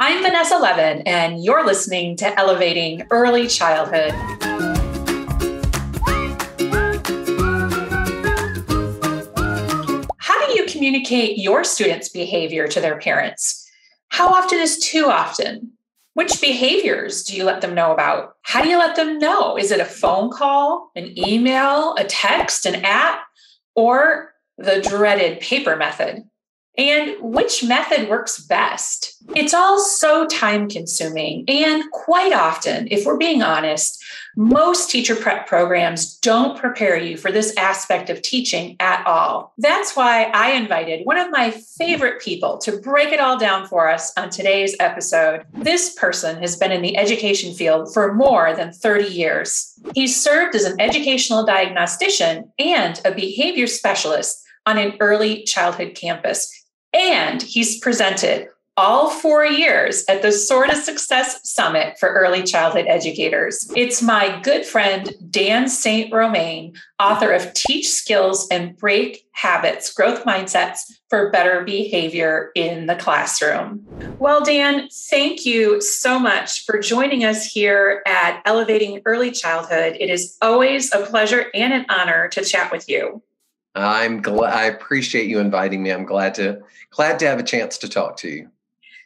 I'm Vanessa Levin, and you're listening to Elevating Early Childhood. How do you communicate your students' behavior to their parents? How often is too often? Which behaviors do you let them know about? How do you let them know? Is it a phone call, an email, a text, an app, or the dreaded paper method? And which method works best? It's all so time consuming. And quite often, if we're being honest, most teacher prep programs don't prepare you for this aspect of teaching at all. That's why I invited one of my favorite people to break it all down for us on today's episode. This person has been in the education field for more than 30 years. He's served as an educational diagnostician and a behavior specialist on an early childhood campus. And he's presented all 4 years at the Sword of Success Summit for Early Childhood Educators. It's my good friend, Dan St. Romain, author of Teach Skills and Break Habits, Growth Mindsets for Better Behavior in the Classroom. Well, Dan, thank you so much for joining us here at Elevating Early Childhood. It is always a pleasure and an honor to chat with you. I'm glad. I appreciate you inviting me. I'm glad to have a chance to talk to you.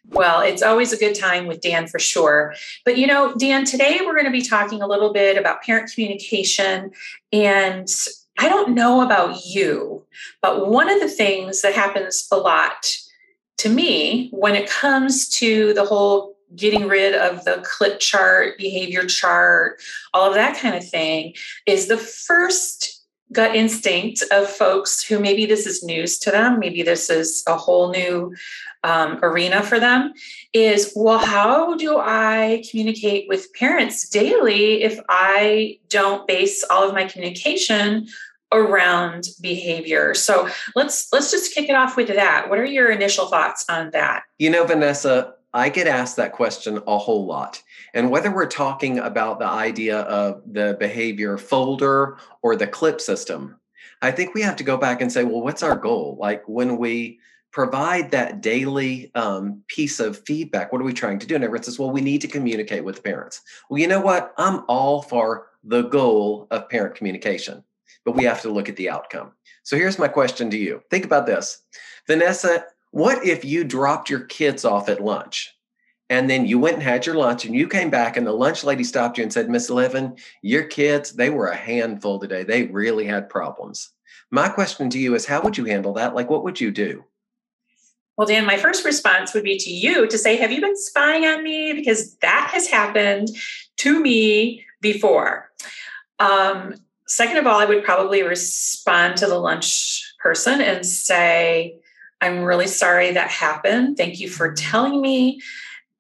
Well, it's always a good time with Dan for sure. But Dan, today we're going to be talking a little bit about parent communication. And I don't know about you, but one of the things that happens a lot to me when it comes to the whole getting rid of the clip chart, behavior chart, all of that kind of thing is the first gut instinct of folks who maybe this is news to them, maybe this is a whole new arena for them, is, well, how do I communicate with parents daily if I don't base all of my communication around behavior? So let's just kick it off with that. What are your initial thoughts on that? Vanessa, I get asked that question a whole lot. And whether we're talking about the idea of the behavior folder or the clip system, I think we have to go back and say, well, what's our goal? Like when we provide that daily piece of feedback, what are we trying to do? And everyone says, well, we need to communicate with parents. Well, you know what? I'm all for the goal of parent communication, but we have to look at the outcome. So here's my question to you. Think about this. Vanessa, what if you dropped your kids off at lunch and then you went and had your lunch and you came back and the lunch lady stopped you and said, Miss Levin, your kids, they were a handful today. They really had problems. My question to you is, how would you handle that? Like, what would you do? Well, Dan, my first response would be to you to say, have you been spying on me? Because that has happened to me before. Second of all, I would probably respond to the lunch person and say, I'm really sorry that happened. Thank you for telling me.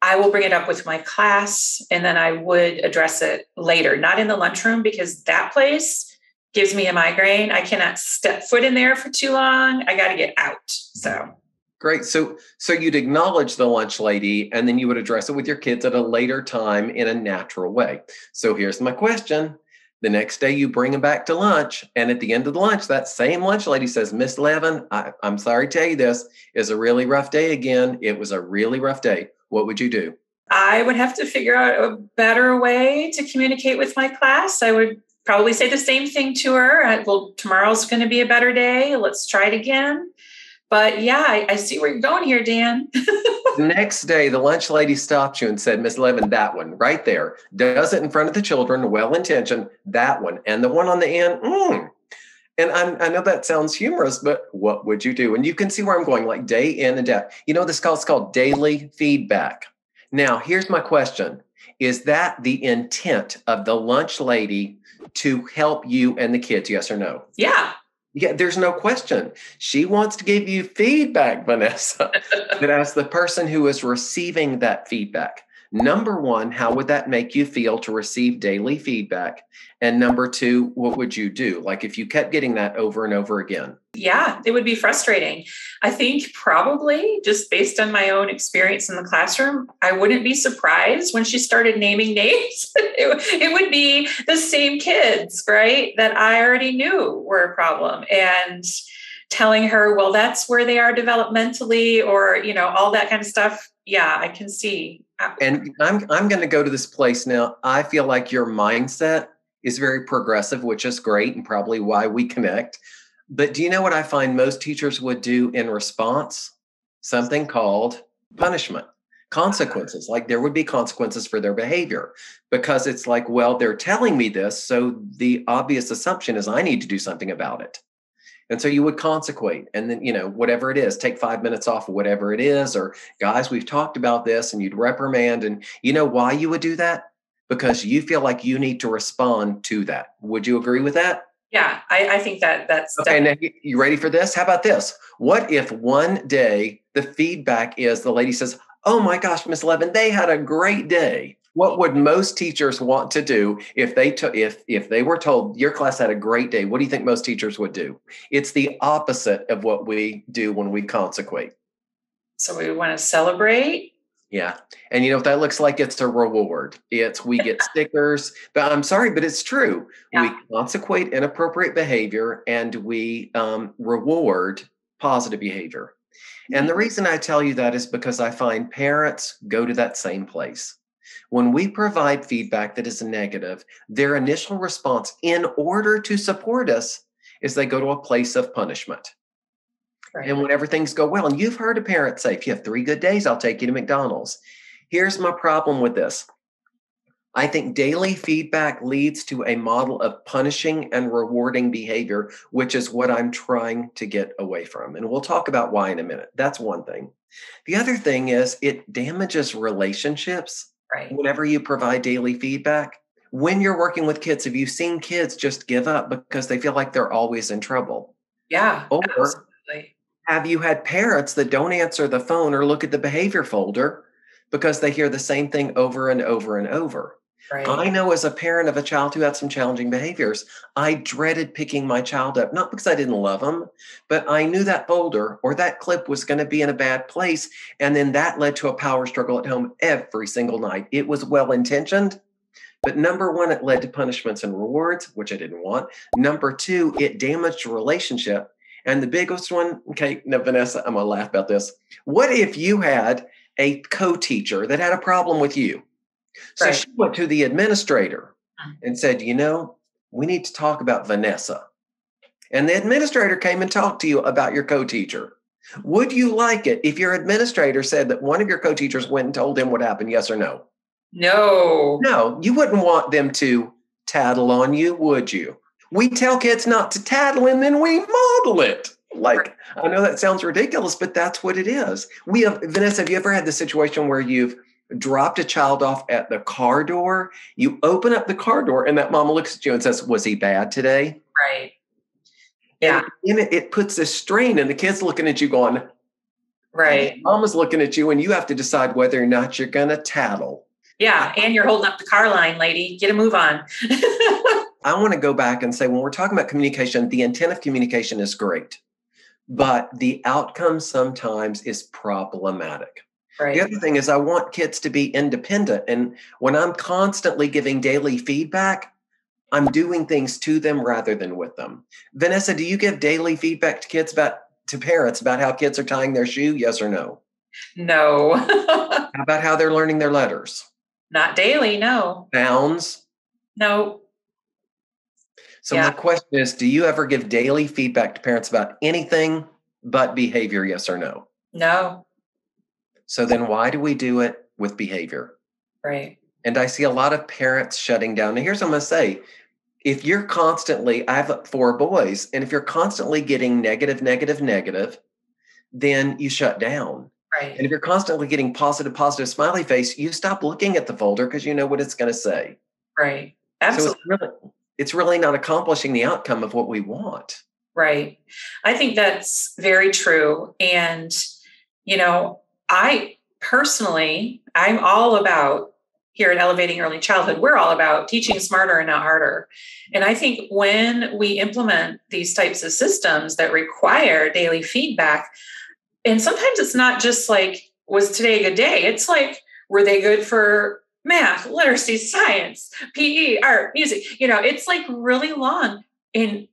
I will bring it up with my class, and then I would address it later, not in the lunchroom, because that place gives me a migraine. I cannot step foot in there for too long. I got to get out. So great. So you'd acknowledge the lunch lady, and then you would address it with your kids at a later time in a natural way. So here's my question. The next day you bring them back to lunch, and at the end of the lunch, that same lunch lady says, Miss Levin, I'm sorry to tell you this is a really rough day again. It was a really rough day. What would you do? I would have to figure out a better way to communicate with my class. I would probably say the same thing to her. Well, tomorrow's going to be a better day. Let's try it again. But yeah, I see where you're going here, Dan. The next day, the lunch lady stopped you and said, Miss Levin, that one right there, does it in front of the children, well-intentioned, that one. And the one on the end, And I know that sounds humorous, but what would you do? And you can see where I'm going, like day in and day out. This is called daily feedback. Now, here's my question. Is that the intent of the lunch lady to help you and the kids, yes or no? Yeah. Yeah, there's no question. She wants to give you feedback, Vanessa. But as the person who is receiving that feedback, number one, how would that make you feel to receive daily feedback? And number two, what would you do? Like if you kept getting that over and over again? Yeah, it would be frustrating. I think probably just based on my own experience in the classroom, I wouldn't be surprised when she started naming names. It would be the same kids, right, that I already knew were a problem. And telling her, well, that's where they are developmentally, or, all that kind of stuff. Yeah, I can see. And I'm going to go to this place now. I feel like your mindset is very progressive, which is great and probably why we connect. But do you know what I find most teachers would do in response? Something called punishment, consequences. Like there would be consequences for their behavior, because it's like, well, they're telling me this, so the obvious assumption is I need to do something about it. And so you would consequate, and then, whatever it is, take 5 minutes off of whatever it is, or guys, we've talked about this, and you'd reprimand. And you know why you would do that? Because you feel like you need to respond to that. Would you agree with that? Yeah, I think that's okay. Now, you ready for this? How about this? What if one day the feedback is the lady says, oh my gosh, Miss Levin, they had a great day. What would most teachers want to do if they were told your class had a great day? What do you think most teachers would do? It's the opposite of what we do when we consequate. So we want to celebrate. Yeah. And you know what that looks like? It's a reward. We get stickers, but I'm sorry, but it's true. Yeah. We consequate inappropriate behavior and we reward positive behavior. And the reason I tell you that is because I find parents go to that same place. When we provide feedback that is negative, their initial response in order to support us is they go to a place of punishment. Right. And whenever things go well, and you've heard a parent say, if you have 3 good days, I'll take you to McDonald's. Here's my problem with this. I think daily feedback leads to a model of punishing and rewarding behavior, which is what I'm trying to get away from. And we'll talk about why in a minute. That's one thing. The other thing is it damages relationships. Right. Whenever you provide daily feedback. When you're working with kids, have you seen kids just give up because they feel like they're always in trouble? Yeah, or absolutely. Have you had parents that don't answer the phone or look at the behavior folder because they hear the same thing over and over and over? Right. I know as a parent of a child who had some challenging behaviors, I dreaded picking my child up, not because I didn't love them, but I knew that folder or that clip was going to be in a bad place. And then that led to a power struggle at home every single night. It was well-intentioned, but number one, it led to punishments and rewards, which I didn't want. Number two, it damaged a relationship. And the biggest one, okay, no, Vanessa, I'm going to laugh about this. What if you had a co-teacher that had a problem with you? So right. She went to the administrator and said, we need to talk about Vanessa. And the administrator came and talked to you about your co-teacher. Would you like it if your administrator said that one of your co-teachers went and told him what happened? Yes or no? No. No, you wouldn't want them to tattle on you, would you? We tell kids not to tattle and then we model it. Like, I know that sounds ridiculous, but that's what it is. Vanessa, have you ever had the situation where you've dropped a child off at the car door? You open up the car door and that mama looks at you and says, was he bad today? Right. Yeah. And it puts this strain and the kid's looking at you going, right. Mama's looking at you and you have to decide whether or not you're going to tattle. Yeah. And you're holding up the car line, lady. Get a move on. I want to go back and say, when we're talking about communication, the intent of communication is great, but the outcome sometimes is problematic. Right. The other thing is I want kids to be independent. And when I'm constantly giving daily feedback, I'm doing things to them rather than with them. Vanessa, do you give daily feedback to parents about how kids are tying their shoe? Yes or no? No. How about how they're learning their letters? Not daily, no. Sounds? No. So my question is, do you ever give daily feedback to parents about anything but behavior? Yes or no? No. So then why do we do it with behavior? Right. And I see a lot of parents shutting down. Now, here's what I'm going to say. If you're constantly, I have 4 boys, and if you're constantly getting negative, then you shut down. Right. And if you're constantly getting positive, smiley face, you stop looking at the folder because you know what it's going to say. Right. Absolutely. So it's really not accomplishing the outcome of what we want. Right. I think that's very true. And, I personally, I'm all about here at Elevating Early Childhood, we're all about teaching smarter and not harder. And I think when we implement these types of systems that require daily feedback, and sometimes it's not just like, was today a good day? It's like, were they good for math, literacy, science, PE, art, music? It's like really long. And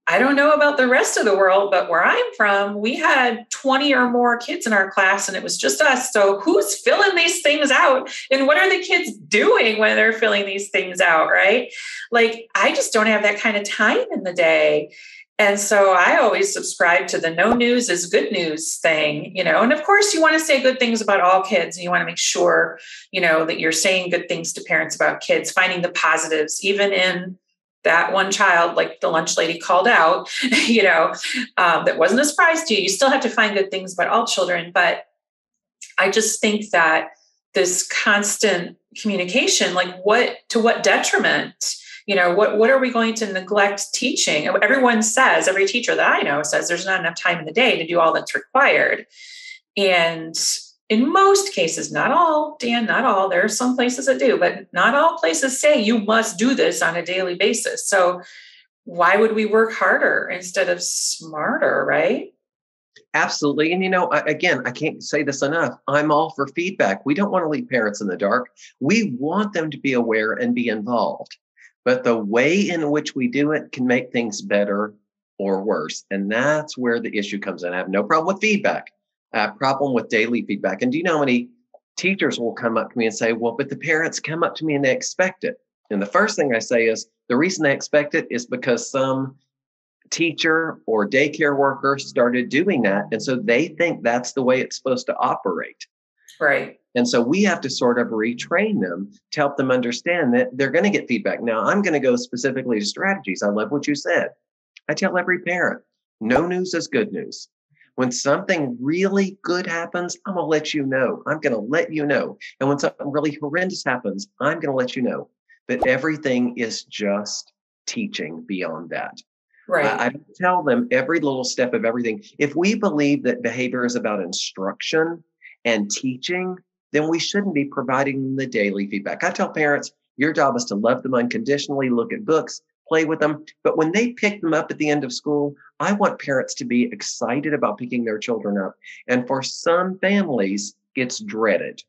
I don't know about the rest of the world, but where I'm from, we had 20 or more kids in our class and it was just us. So who's filling these things out? And what are the kids doing when they're filling these things out, right? Like, I just don't have that kind of time in the day. And so I always subscribe to the no news is good news thing, and of course you want to say good things about all kids and you want to make sure, that you're saying good things to parents about kids, finding the positives, even in that one child, like the lunch lady called out, that wasn't a surprise to you. You still have to find good things about all children. But I just think that this constant communication, like to what detriment? What are we going to neglect teaching? Everyone says, every teacher that I know says there's not enough time in the day to do all that's required. And in most cases, not all, Dan, not all, there are some places that do, but not all places say you must do this on a daily basis. So why would we work harder instead of smarter, right? Absolutely. And, again, I can't say this enough. I'm all for feedback. We don't want to leave parents in the dark. We want them to be aware and be involved. But the way in which we do it can make things better or worse. And that's where the issue comes in. I have no problem with feedback. I have a problem with daily feedback. And do you know how many teachers will come up to me and say, well, but the parents come up to me and they expect it. And the first thing I say is the reason they expect it is because some teacher or daycare worker started doing that. And so they think that's the way it's supposed to operate. Right. And so we have to sort of retrain them to help them understand that they're going to get feedback. Now, I'm going to go specifically to strategies. I love what you said. I tell every parent, no news is good news. When something really good happens, I'm going to let you know. I'm going to let you know. And when something really horrendous happens, I'm going to let you know. But everything is just teaching beyond that. Right. I tell them every little step of everything. If we believe that behavior is about instruction and teaching, then we shouldn't be providing them the daily feedback. I tell parents, your job is to love them unconditionally, look at books, play with them. But when they pick them up at the end of school, I want parents to be excited about picking their children up. And for some families, it's dreaded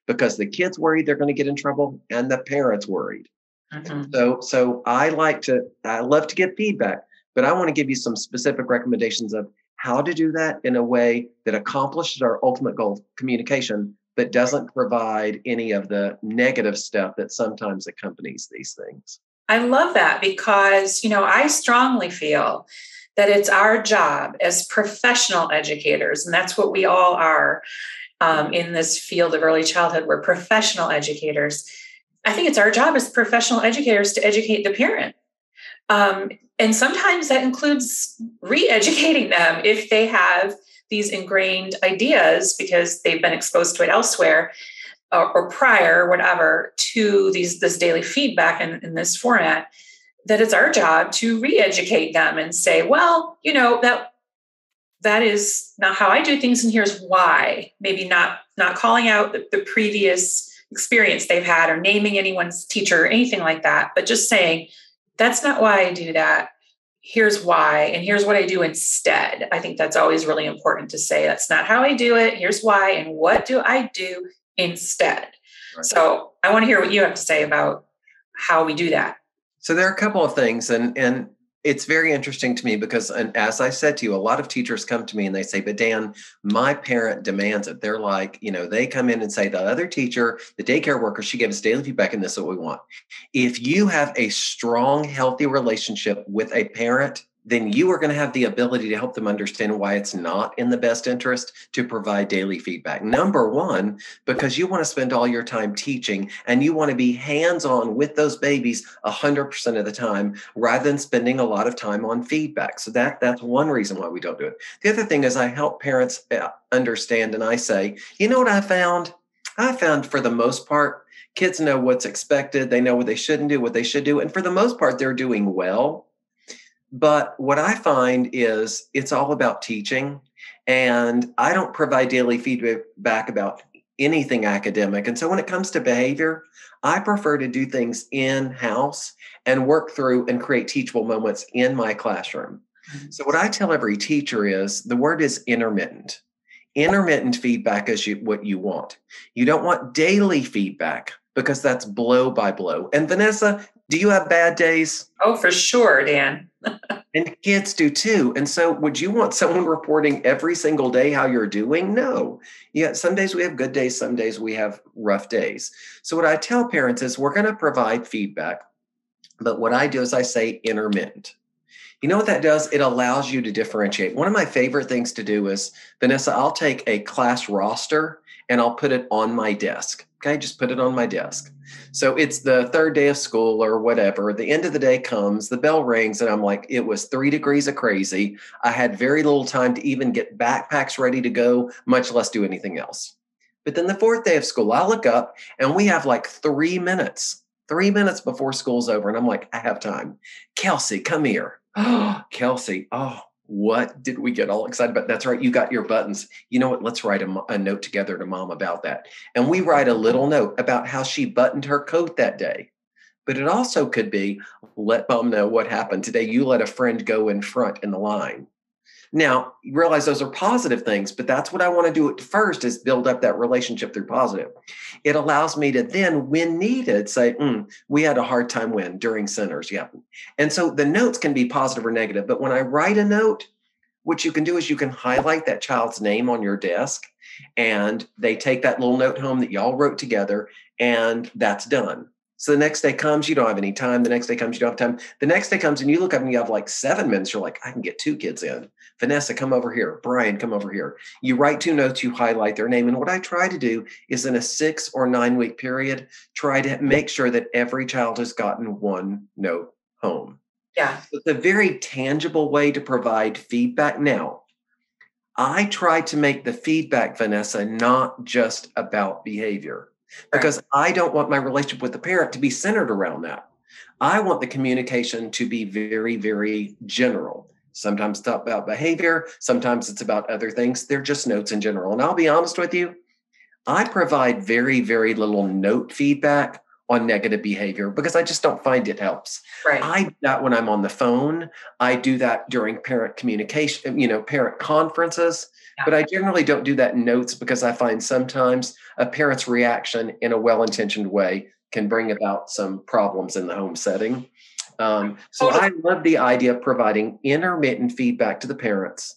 because the kids worried they're going to get in trouble and the parents worried. Mm-hmm. So I love to give feedback, but I want to give you some specific recommendations of how to do that in a way that accomplishes our ultimate goal of communication, but doesn't provide any of the negative stuff that sometimes accompanies these things. I love that because, I strongly feel that it's our job as professional educators, and that's what we all are in this field of early childhood. We're professional educators. I think it's our job as professional educators to educate the parent. And sometimes that includes re-educating them if they have these ingrained ideas because they've been exposed to it elsewhere or prior, whatever, to this daily feedback in this format, that it's our job to re-educate them and say, well, that is not how I do things, and here's why. Maybe not calling out the previous experience they've had or naming anyone's teacher or anything like that, but just saying, that's not why I do that. Here's why, and here's what I do instead. I think that's always really important to say. That's not how I do it. Here's why, and what do I do instead? Right. So I want to hear what you have to say about how we do that. So there are a couple of things, and it's very interesting to me because, and as I said to you, a lot of teachers come to me and they say, but Dan, my parent demands it. They're like, they come in and say, the other teacher, the daycare worker, she gave us daily feedback and this is what we want. If you have a strong, healthy relationship with a parent, then you are going to have the ability to help them understand why it's not in the best interest to provide daily feedback. Number one, because you want to spend all your time teaching and you want to be hands-on with those babies 100% of the time rather than spending a lot of time on feedback. So that's one reason why we don't do it. The other thing is I help parents understand, and I say, you know what I found? I found for the most part, kids know what's expected. They know what they shouldn't do, what they should do. And for the most part, they're doing well. But what I find is it's all about teaching, and I don't provide daily feedback about anything academic. And so when it comes to behavior, I prefer to do things in-house and work through and create teachable moments in my classroom. Mm-hmm. So what I tell every teacher is the word is intermittent. Intermittent feedback is what you want. You don't want daily feedback. because that's blow by blow. And Vanessa, do you have bad days? Oh, for sure, Dan. And kids do too. And so would you want someone reporting every single day how you're doing? No. Yeah, some days we have good days, some days we have rough days. So what I tell parents is we're going to provide feedback. But what I do is I say intermittent. You know what that does? It allows you to differentiate. One of my favorite things to do is, Vanessa, I'll take a class roster and I'll put it on my desk. Okay, just put it on my desk. So it's the third day of school or whatever. The end of the day comes, the bell rings, and I'm like, it was 3 degrees of crazy. I had very little time to even get backpacks ready to go, much less do anything else. But then the fourth day of school, I look up and we have like 3 minutes before school's over. And I'm like, I have time. Kelsey, come here. Oh, Kelsey. Oh, what did we get all excited about? That's right. You got your buttons. You know what? Let's write a note together to mom about that. And we write a little note about how she buttoned her coat that day. But it also could be, let mom know what happened today. You let a friend go in front in the line. Now, you realize those are positive things, but that's what I want to do at first is build up that relationship through positive. It allows me to then, when needed, say, we had a hard time when during centers. Yeah. And so the notes can be positive or negative, but when I write a note, what you can do is you can highlight that child's name on your desk and they take that little note home that y'all wrote together and that's done. So the next day comes, you don't have any time. The next day comes, you don't have time. The next day comes and you look up and you have like 7 minutes. You're like, I can get 2 kids in. Vanessa, come over here. Brian, come over here. You write 2 notes, you highlight their name. And what I try to do is in a 6 or 9 week period, try to make sure that every child has gotten 1 note home. Yeah. It's a very tangible way to provide feedback. Now, I try to make the feedback, Vanessa, not just about behavior. Because I don't want my relationship with the parent to be centered around that. I want the communication to be very, very general. Sometimes it's about behavior. Sometimes it's about other things. They're just notes in general. And I'll be honest with you, I provide very, very little note feedback on negative behavior because I just don't find it helps. Right. I do that when I'm on the phone. I do that during parent communication, parent conferences. Yeah. But I generally don't do that in notes because I find sometimes a parent's reaction in a well-intentioned way can bring about some problems in the home setting. So I love the idea of providing intermittent feedback to the parents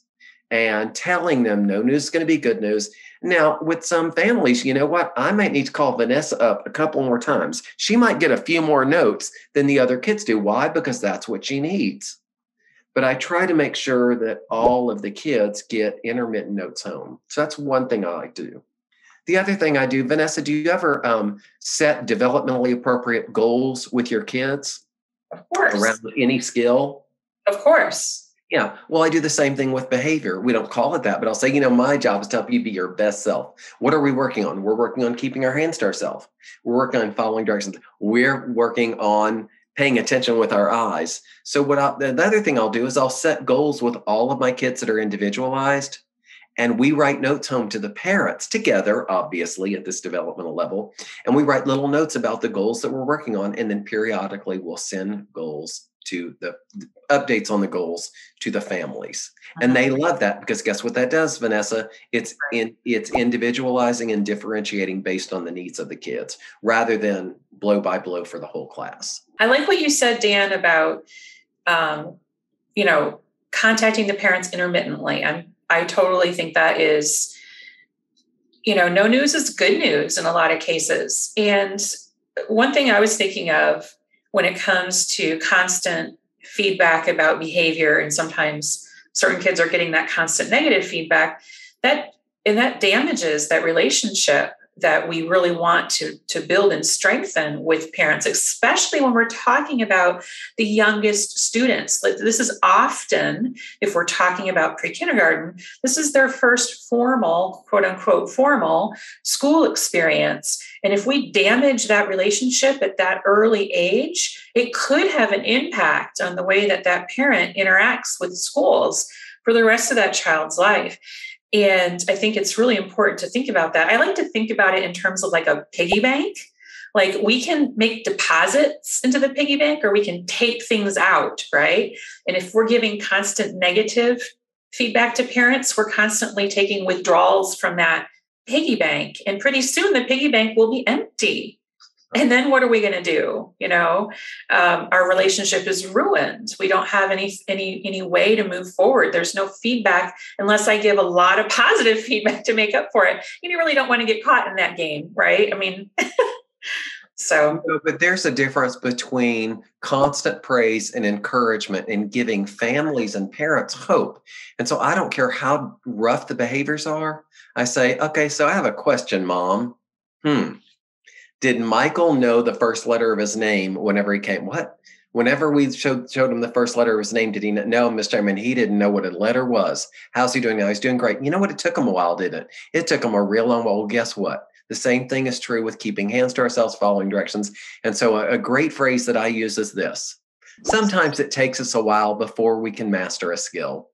and telling them no news is going to be good news. Now, with some families, you know what? I might need to call Vanessa up a couple more times. She might get a few more notes than the other kids do. Why? Because that's what she needs. But I try to make sure that all of the kids get intermittent notes home. So that's one thing I like to do. The other thing I do, Vanessa, do you ever set developmentally appropriate goals with your kids? Of course. Around any skill? Of course. Yeah. Well, I do the same thing with behavior. We don't call it that, but I'll say, my job is to help you be your best self. What are we working on? We're working on keeping our hands to ourselves. We're working on following directions. We're working on paying attention with our eyes. So the other thing I'll do is I'll set goals with all of my kids that are individualized. And we write notes home to the parents together, obviously, at this developmental level. And we write little notes about the goals that we're working on. And then periodically we'll send goals to the updates on the goals to the families. And they love that because guess what that does, Vanessa? It's individualizing and differentiating based on the needs of the kids rather than blow by blow for the whole class. I like what you said, Dan, about, contacting the parents intermittently. I totally think that is, no news is good news in a lot of cases. And one thing I was thinking of when it comes to constant feedback about behavior, and sometimes certain kids are getting that constant negative feedback, that damages that relationship that we really want to build and strengthen with parents, especially when we're talking about the youngest students. Like this is often, if we're talking about pre-kindergarten, this is their first formal, quote unquote, formal school experience. And if we damage that relationship at that early age, it could have an impact on the way that that parent interacts with schools for the rest of that child's life. And I think it's really important to think about that. I like to think about it in terms of like a piggy bank. Like we can make deposits into the piggy bank or we can take things out, right? And if we're giving constant negative feedback to parents, we're constantly taking withdrawals from that piggy bank. And pretty soon the piggy bank will be empty. And then what are we going to do? Our relationship is ruined. We don't have any way to move forward. There's no feedback unless I give a lot of positive feedback to make up for it. You really don't want to get caught in that game, right? I mean, so. But there's a difference between constant praise and encouragement and giving families and parents hope. And so I don't care how rough the behaviors are. I say, okay, so I have a question, Mom. Did Michael know the first letter of his name whenever he came? What? Whenever we showed him the first letter of his name, did he know, Mr. Chairman? He didn't know what a letter was. How's he doing now? He's doing great. You know what? It took him a while, didn't it? It took him a real long while. Well, guess what? The same thing is true with keeping hands to ourselves, following directions. And so a great phrase that I use is this. Sometimes it takes us a while before we can master a skill.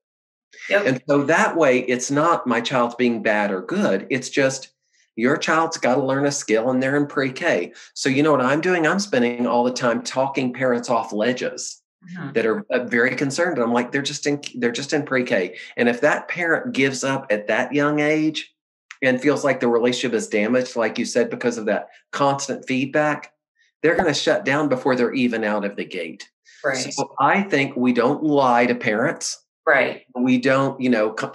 Yep. And so that way, it's not my child's being bad or good. It's just your child's got to learn a skill and they're in pre-K. So you know what I'm doing? I'm spending all the time talking parents off ledges that are very concerned. And I'm like, they're just in pre-K. And if that parent gives up at that young age and feels like the relationship is damaged, like you said, because of that constant feedback, they're going to shut down before they're even out of the gate. Right. So I think we don't lie to parents. Right. We don't,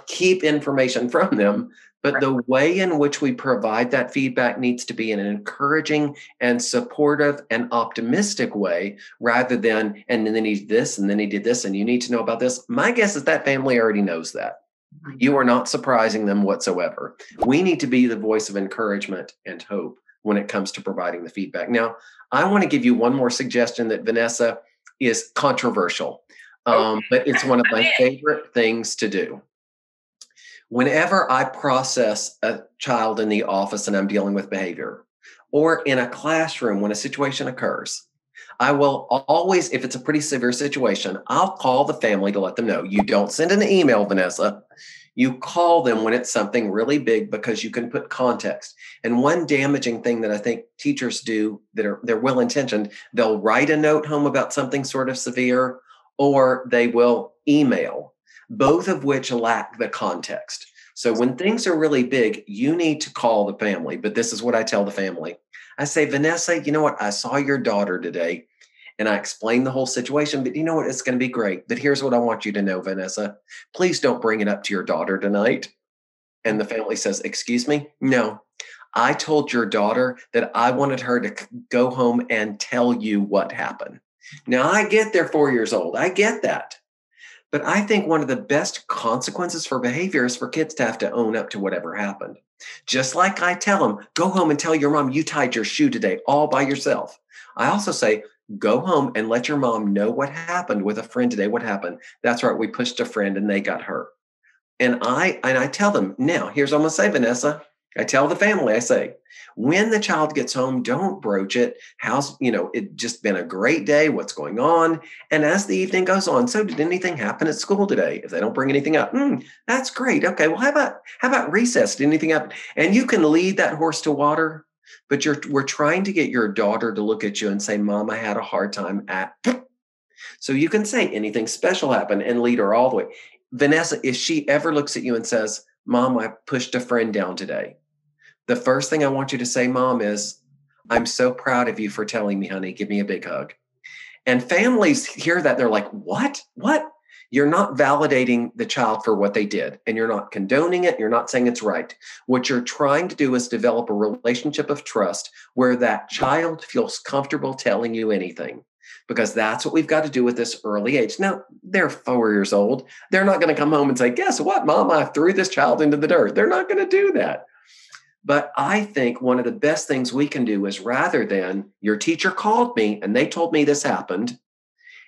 keep information from them. But the way in which we provide that feedback needs to be in an encouraging and supportive and optimistic way, rather than, and then he did this, and then he did this, and you need to know about this. My guess is that family already knows that. You are not surprising them whatsoever. We need to be the voice of encouragement and hope when it comes to providing the feedback. Now, I want to give you one more suggestion that, Vanessa, is controversial, but it's one of my favorite things to do. Whenever I process a child in the office and I'm dealing with behavior, or in a classroom when a situation occurs, I will always, if it's a pretty severe situation, I'll call the family to let them know. You don't send an email, Vanessa. You call them when it's something really big, because you can put context. And one damaging thing that I think teachers do they're well-intentioned, they'll write a note home about something sort of severe, or they will email, both of which lack the context. So when things are really big, you need to call the family. But this is what I tell the family. I say, Vanessa, you know what? I saw your daughter today and I explained the whole situation, but you know what? It's going to be great. But here's what I want you to know, Vanessa. Please don't bring it up to your daughter tonight. And the family says, excuse me? No, I told your daughter that I wanted her to go home and tell you what happened. Now, I get they're 4 years old. I get that. But I think one of the best consequences for behavior is for kids to have to own up to whatever happened. Just like I tell them, go home and tell your mom you tied your shoe today all by yourself. I also say, go home and let your mom know what happened with a friend today. What happened? That's right. We pushed a friend and they got hurt. And I tell them, now, here's what I'm going to say, Vanessa. I tell the family, I say, when the child gets home, don't broach it. It just been a great day. What's going on? And as the evening goes on, so did anything happen at school today? If they don't bring anything up, that's great. Okay, well, how about recess? Did anything happen? And you can lead that horse to water, but we're trying to get your daughter to look at you and say, Mom, I had a hard time at. So you can say anything special happened and lead her all the way. Vanessa, if she ever looks at you and says, Mom, I pushed a friend down today, the first thing I want you to say, Mom, is, I'm so proud of you for telling me, honey. Give me a big hug. And families hear that. They're like, what? What? You're not validating the child for what they did, and you're not condoning it. You're not saying it's right. What you're trying to do is develop a relationship of trust where that child feels comfortable telling you anything, because that's what we've got to do with this early age. Now, they're 4 years old. They're not going to come home and say, guess what, Mom? I threw this child into the dirt. They're not going to do that. But I think one of the best things we can do is, rather than your teacher called me and they told me this happened,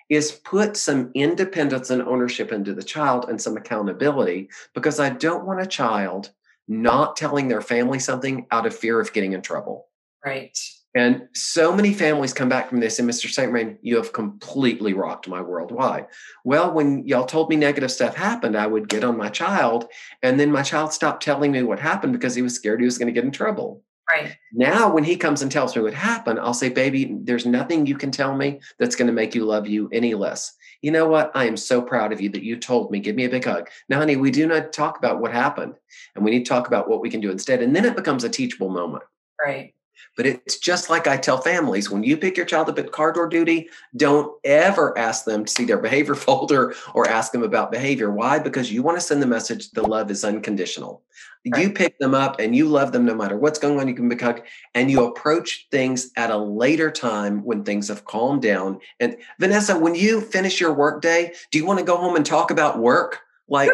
is put some independence and ownership into the child and some accountability, because I don't want a child not telling their family something out of fear of getting in trouble. Right. And so many families come back from this, and Mr. St. Romain, you have completely rocked my world. Why? Well, when y'all told me negative stuff happened, I would get on my child, and then my child stopped telling me what happened because he was scared he was going to get in trouble. Right. Now, when he comes and tells me what happened, I'll say, baby, there's nothing you can tell me that's going to make you love you any less. You know what? I am so proud of you that you told me. Give me a big hug. Now, honey, we do not talk about what happened, and we need to talk about what we can do instead. And then it becomes a teachable moment. Right. But it's just like I tell families, when you pick your child up at car door duty, don't ever ask them to see their behavior folder or ask them about behavior. Why? Because you want to send the message the love is unconditional. You Right. pick them up and you love them no matter what's going on. You can be hug, and you approach things at a later time when things have calmed down. And Vanessa, when you finish your work day, do you want to go home and talk about work? Like,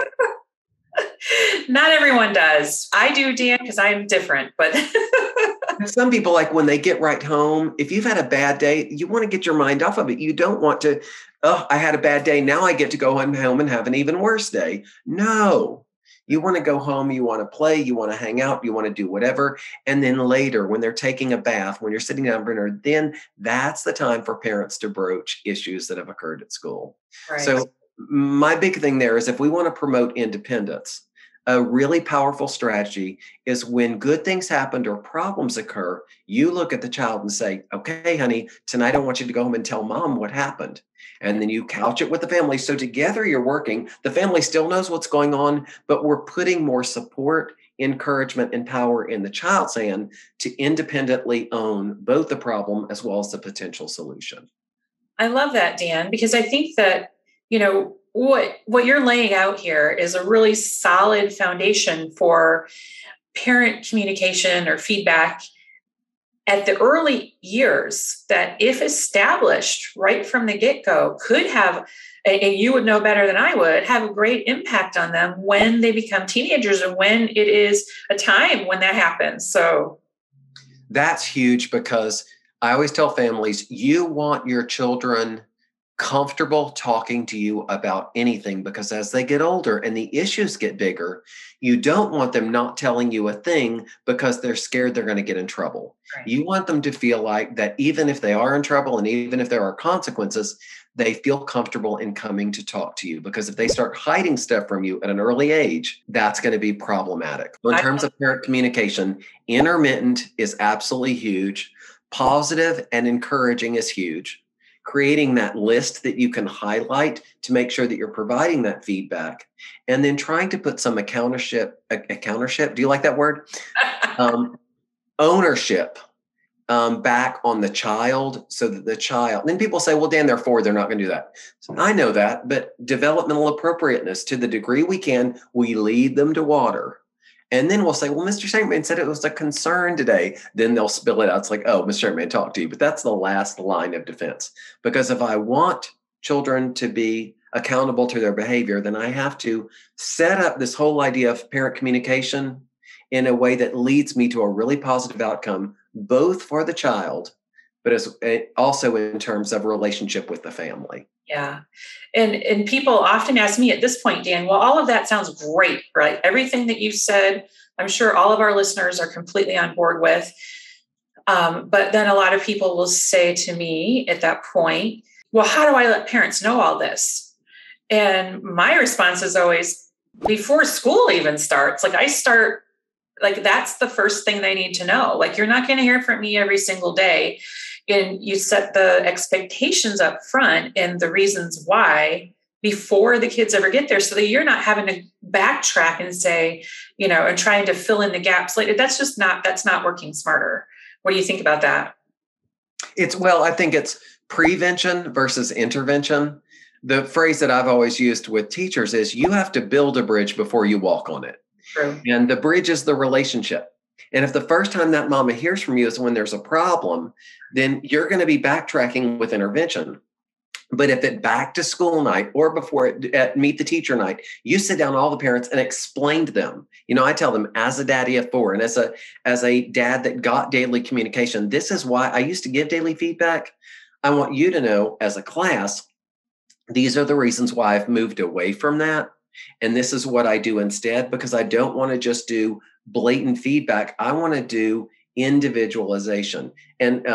Not everyone does. I do, Dan, because I'm different, but some people, like when they get right home, if you've had a bad day, you want to get your mind off of it. You don't want to, oh, I had a bad day. Now I get to go home and have an even worse day. No, you want to go home. You want to play. You want to hang out. You want to do whatever. And then later, when they're taking a bath, when you're sitting down for dinner, then that's the time for parents to broach issues that have occurred at school. right. So my big thing there is if we want to promote independence, a really powerful strategy is when good things happened or problems occur, you look at the child and say, okay, honey, tonight I want you to go home and tell mom what happened. And then you couch it with the family. So together you're working. The family still knows what's going on, but we're putting more support, encouragement, and power in the child's hand to independently own both the problem as well as the potential solution. I love that, Dan, because I think that, what you're laying out here is a really solid foundation for parent communication or feedback at the early years that, if established right from the get-go, could have, and you would know better than I would, have a great impact on them when they become teenagers and when it is a time when that happens. So that's huge, because I always tell families, you want your children comfortable talking to you about anything, because as they get older and the issues get bigger, you don't want them not telling you a thing because they're scared they're going to get in trouble. Right. You want them to feel like that even if they are in trouble and even if there are consequences, they feel comfortable in coming to talk to you, because if they start hiding stuff from you at an early age, that's going to be problematic. In terms of parent communication, intermittent is absolutely huge. Positive and encouraging is huge. Creating that list that you can highlight to make sure that you're providing that feedback, and then trying to put some accountership. Do you like that word? Ownership back on the child, so that the child, then people say, well, Dan, they're 4, they're not going to do that. So I know that, but developmental appropriateness, to the degree we can, we lead them to water. And then we'll say, well, Mr. Saintman said it was a concern today. Then they'll spill it out. It's like, oh, Mr. Saintman talked to you. But that's the last line of defense. Because if I want children to be accountable to their behavior, then I have to set up this whole idea of parent communication in a way that leads me to a really positive outcome, both for the child, but also in terms of relationship with the family. Yeah. And people often ask me at this point, Dan, well, all of that sounds great, right? Everything that you said, I'm sure all of our listeners are completely on board with. But then a lot of people will say to me at that point, well, how do I let parents know all this? And my response is always, before school even starts, that's the first thing they need to know. Like, you're not going to hear from me every single day. And you set the expectations up front and the reasons why before the kids ever get there, so that you're not having to backtrack and say, and trying to fill in the gaps later. That's not working smarter. What do you think about that? I think it's prevention versus intervention. The phrase that I've always used with teachers is, you have to build a bridge before you walk on it. True. And the bridge is the relationship. And if the first time that mama hears from you is when there's a problem, then you're going to be backtracking with intervention. But if at back to school night or before at meet the teacher night, you sit down all the parents and explain to them. I tell them, as a daddy of 4 and as a dad that got daily communication, this is why I used to give daily feedback. I want you to know, as a class, these are the reasons why I've moved away from that. And this is what I do instead, because I don't want to just do blatant feedback. I want to do individualization. And,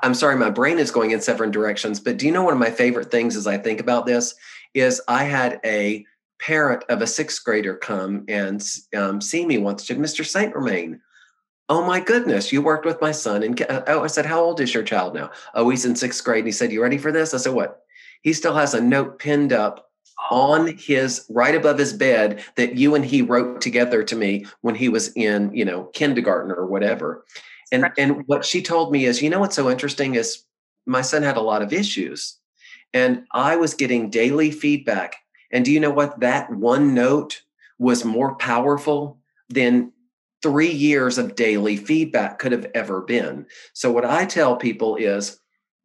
I'm sorry, my brain is going in several directions, but do you know one of my favorite things as I think about this is I had a parent of a 6th grader come and see me once. Said, Mr. Saint Romain, oh my goodness, you worked with my son. And I said, how old is your child now? Oh, he's in 6th grade. And he said, you ready for this? I said, what? He still has a note pinned up on his right above his bed that you and he wrote together to me when he was in, kindergarten or whatever. And what she told me is, what's so interesting is my son had a lot of issues and I was getting daily feedback. And do you know what? That one note was more powerful than 3 years of daily feedback could have ever been. So what I tell people is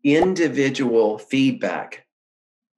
individual feedback.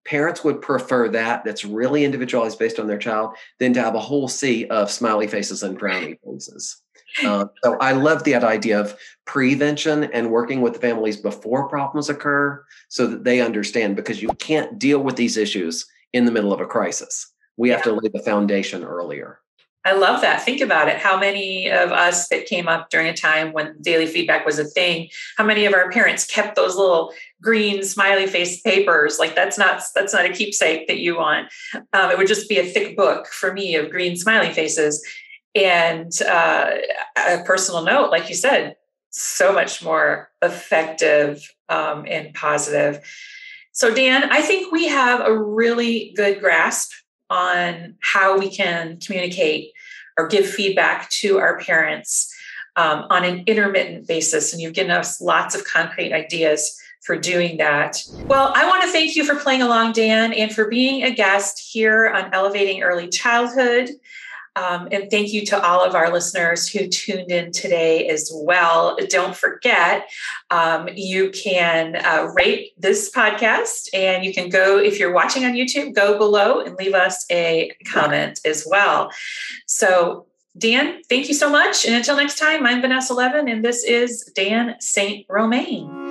Parents would prefer that's really individualized based on their child than to have a whole sea of smiley faces and frowny faces. So I love that idea of prevention and working with families before problems occur so that they understand, because you can't deal with these issues in the middle of a crisis. We have to lay the foundation earlier. I love that. Think about it. How many of us that came up during a time when daily feedback was a thing, how many of our parents kept those little green smiley face papers? Like that's not a keepsake that you want. It would just be a thick book for me of green smiley faces. And a personal note, like you said, so much more effective and positive. So Dan, I think we have a really good grasp on how we can communicate or give feedback to our parents on an intermittent basis. And you've given us lots of concrete ideas for doing that. Well, I want to thank you for playing along, Dan, and for being a guest here on Elevating Early Childhood. And thank you to all of our listeners who tuned in today as well. Don't forget, you can rate this podcast, and you can go, if you're watching on YouTube, go below and leave us a comment as well. So Dan, thank you so much. And until next time, I'm Vanessa Levin, and this is Dan St. Romain.